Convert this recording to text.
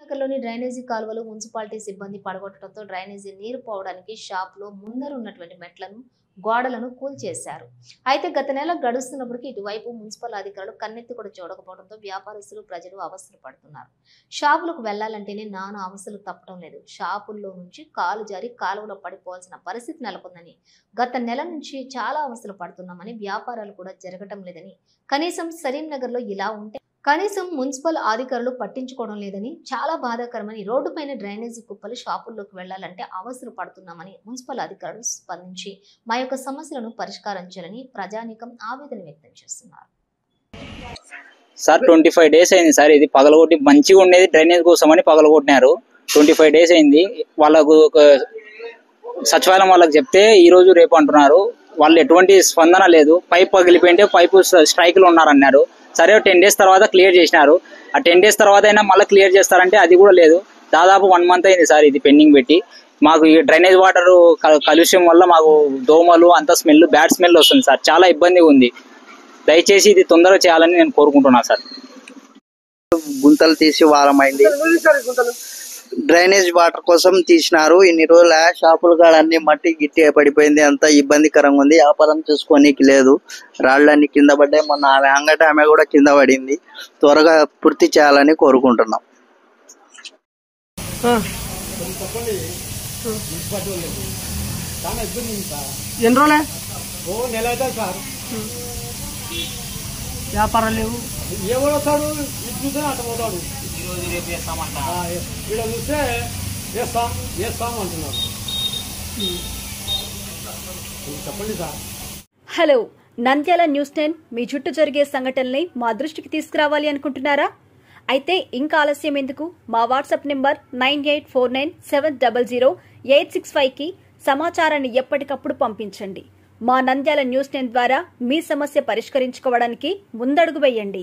నగర్లోని డ్రైనేజీ కాలువలు మున్సిపాలిటీ సిబ్బంది పడగొట్టడంతో డ్రైనేజీ నీరు పోవడానికి షాపులో ముందరున్నటువంటి మెట్లను గోడలను కూల్చేశారు. అయితే గత నెల గడుస్తున్నప్పటికీ ఇటువైపు మున్సిపల్ అధికారులు కన్నెత్తి కూడా చూడకపోవడంతో వ్యాపారస్తులు ప్రజలు అవస్థలు పడుతున్నారు. షాపులకు వెళ్లాలంటేనే నానా అవస్థలు తప్పడం లేదు. షాపుల్లో నుంచి కాలు జారి కాలువలో పడిపోవాల్సిన పరిస్థితి నెలకొందని, గత నెల నుంచి చాలా అవస్థలు పడుతున్నామని, వ్యాపారాలు కూడా జరగటం లేదని, కనీసం సలీంనగర్లో ఇలా ఉంటే కనీసం మున్సిపల్ అధికారులు పట్టించుకోవడం లేదని, చాలా బాధాకరమని, రోడ్డుపైన డ్రైనేజీ కుప్పలు షాపుల్లోకి వెళ్లాలంటే అవసరం పడుతున్నామని మున్సిపల్ అధికారులు స్పందించి మా యొక్క సమస్యలను పరిష్కారం చేయాలని ప్రజానీకం ఆవేదన వ్యక్తం చేస్తున్నారు. సార్ 25 డేస్ అయింది సార్. ఇది పగలగొట్టి మంచిగా ఉండేది డ్రైనేజ్ కోసం అని పగలగొట్టినారు. 25 డేస్ అయింది. వాళ్ళకు సచివాలయం వాళ్ళకి చెప్తే ఈ రోజు రేపు అంటున్నారు. వాళ్ళు ఎటువంటి స్పందన లేదు. పైప్ పగిలిపోయింటే పైపు స్ట్రైక్లు ఉన్నారన్నారు. సరే 10 డేస్ తర్వాత క్లియర్ చేసినారు. ఆ 10 డేస్ తర్వాత అయినా మళ్ళీ క్లియర్ చేస్తారంటే అది కూడా లేదు. దాదాపు 1 మంత్ అయింది సార్ ఇది పెండింగ్ పెట్టి. మాకు ఈ డ్రైనేజ్ వాటర్ కలుష్యం వల్ల మాకు దోమలు అంత స్మెల్, బ్యాడ్ స్మెల్ వస్తుంది సార్. చాలా ఇబ్బందిగా ఉంది. దయచేసి ఇది తొందరగా చేయాలని నేను కోరుకుంటున్నాను సార్. గుంతలు తీసి వారమైంది. డ్రైనేజ్ వాటర్ కోసం తీసినారు. ఇన్ని రోజుల షాపుల కాడ అన్ని మట్టి గిట్టి పడిపోయింది. అంత ఇబ్బందికరంగా ఉంది. వ్యాపారం చూసుకోనికి లేదు. రాళ్ళన్నీ కింద పడ్డాయి. మొన్న ఆమె అంగట ఆమె కూడా కింద పడింది. త్వరగా పూర్తి చేయాలని కోరుకుంటున్నాం. ఎన్ని రోజులే నెల అవుతుంది సార్. వ్యాపారాలు లేవు. ఎవడొస్తాడు ఇటు చూస్తే అటు పోతాడు. ఇక్కడ చూస్తే వేస్తాం అంటున్నారు. చెప్పండి సార్. హలో, నంద్యాల న్యూస్ 10 మీ చుట్టూ జరిగే సంఘటనల్ని మా దృష్టికి తీసుకురావాలి అనుకుంటున్నారా? అయితే ఇంకా ఆలస్యం ఎందుకు? మా వాట్సాప్ నెంబర్ 9849700865కి సమాచారాన్ని ఎప్పటికప్పుడు పంపించండి. మా నంద్యాల న్యూస్ 10 ద్వారా మీ సమస్య పరిష్కరించుకోవడానికి ముందడుగు వేయండి.